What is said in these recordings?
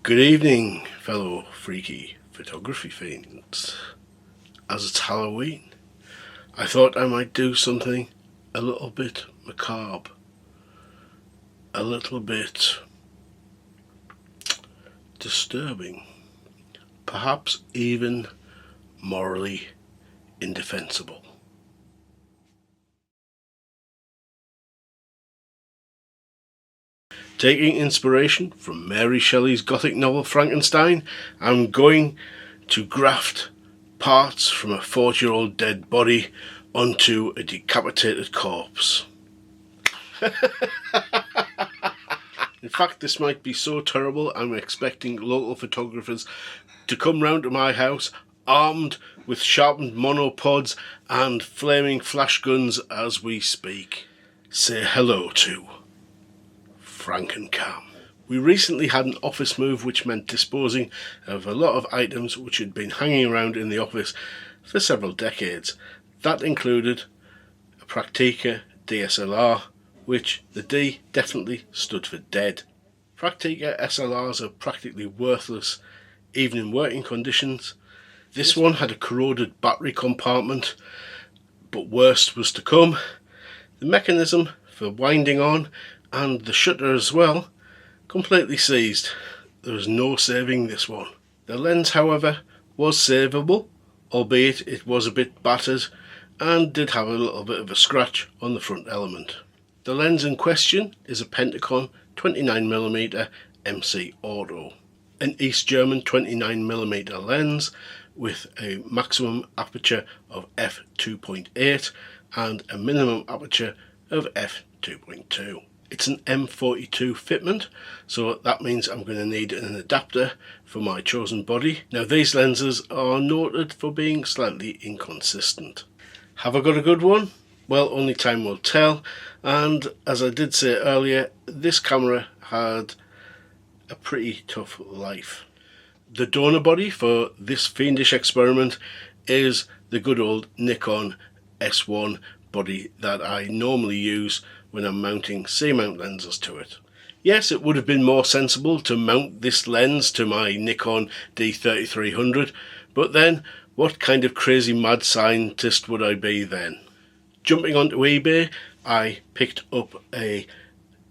Good evening, fellow freaky photography fiends. As it's Halloween, I thought I might do something a little bit macabre, a little bit disturbing, perhaps even morally indefensible. Taking inspiration from Mary Shelley's Gothic novel Frankenstein, I'm going to graft parts from a 40-year-old dead body onto a decapitated corpse. In fact, this might be so terrible, I'm expecting local photographers to come round to my house armed with sharpened monopods and flaming flash guns as we speak. Say hello to FrankenCam. We recently had an office move which meant disposing of a lot of items which had been hanging around in the office for several decades. That included a Praktica DSLR, which the D definitely stood for dead. Praktica SLRs are practically worthless even in working conditions. This one had a corroded battery compartment, but worst was to come. The mechanism for winding on and the shutter as well completely seized. There was no saving this one. The lens, however, was savable, albeit it was a bit battered and did have a little bit of a scratch on the front element. The lens in question is a Pentacon 29mm MC Auto, an East German 29mm lens with a maximum aperture of f2.8 and a minimum aperture of f2.2. It's an M42 fitment, so that means I'm going to need an adapter for my chosen body. Now, these lenses are noted for being slightly inconsistent. Have I got a good one? Well, only time will tell, and as I did say earlier, this camera had a pretty tough life. The donor body for this fiendish experiment is the good old Nikon S1 body that I normally use when I'm mounting C-mount lenses to it. Yes, it would have been more sensible to mount this lens to my Nikon D3300, but then what kind of crazy mad scientist would I be then? Jumping onto eBay, I picked up a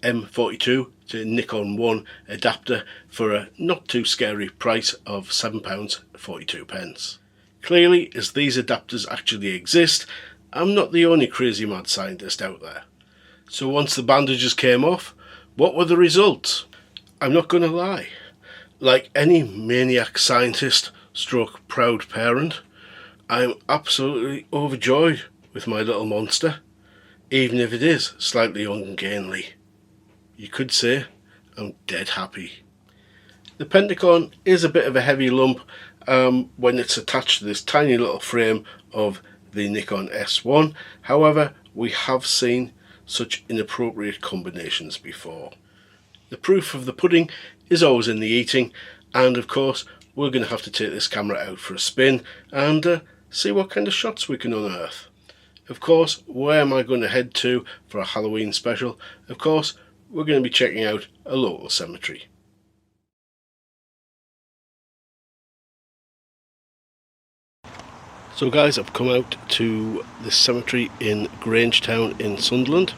M42 to Nikon 1 adapter for a not too scary price of £7.42. Clearly, as these adapters actually exist, I'm not the only crazy mad scientist out there. So once the bandages came off, what were the results? I'm not going to lie. Like any maniac scientist stroke proud parent, I'm absolutely overjoyed with my little monster, even if it is slightly ungainly. You could say I'm dead happy. The Pentacon is a bit of a heavy lump when it's attached to this tiny little frame of the Nikon S1. However, we have seen such inappropriate combinations before. The proof of the pudding is always in the eating, and of course we're going to have to take this camera out for a spin and see what kind of shots we can unearth. Of course, where am I going to head to for a Halloween special? Of course, we're going to be checking out a local cemetery. So guys, I've come out to this cemetery in Grangetown in Sunderland,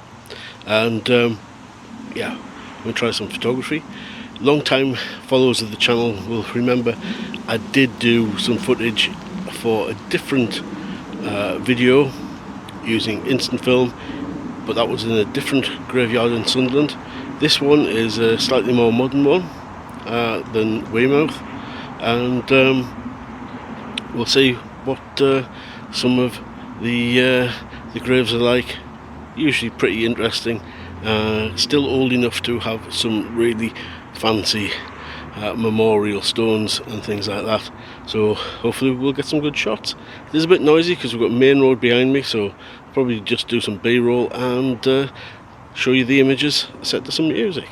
and yeah, I'm going to try some photography. Long time followers of the channel will remember I did do some footage for a different video using instant film, but that was in a different graveyard in Sunderland. This one is a slightly more modern one than Weymouth, and we'll see what some of the graves are like. Usually pretty interesting, still old enough to have some really fancy memorial stones and things like that, so hopefully we'll get some good shots. It is a bit noisy because we've got main road behind me, so I'll probably just do some B-roll and show you the images set to some music.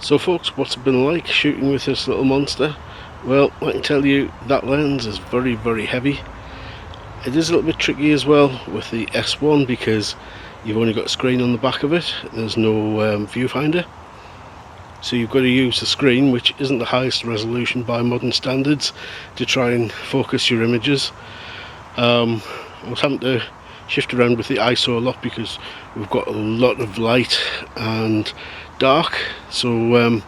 So folks, what's it been like shooting with this little monster? Well, I can tell you that lens is very, very heavy. It is a little bit tricky as well with the S1 because you've only got a screen on the back of it. There's no viewfinder. So you've got to use the screen, which isn't the highest resolution by modern standards, to try and focus your images. I was having to shift around with the ISO a lot because we've got a lot of light and dark, so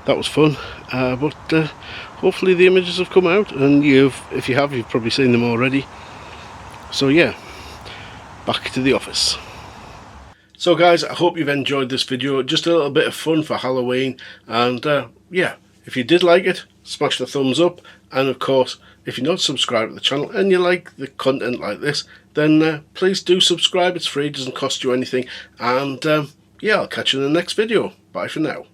that was fun. But hopefully the images have come out, and if you have, you've probably seen them already. So yeah, back to the office. So guys, I hope you've enjoyed this video. Just a little bit of fun for Halloween, and yeah, if you did like it, smash the thumbs up, and of course, if you're not subscribed to the channel and you like the content like this, then please do subscribe. It's free, it doesn't cost you anything, and yeah, I'll catch you in the next video. Bye for now.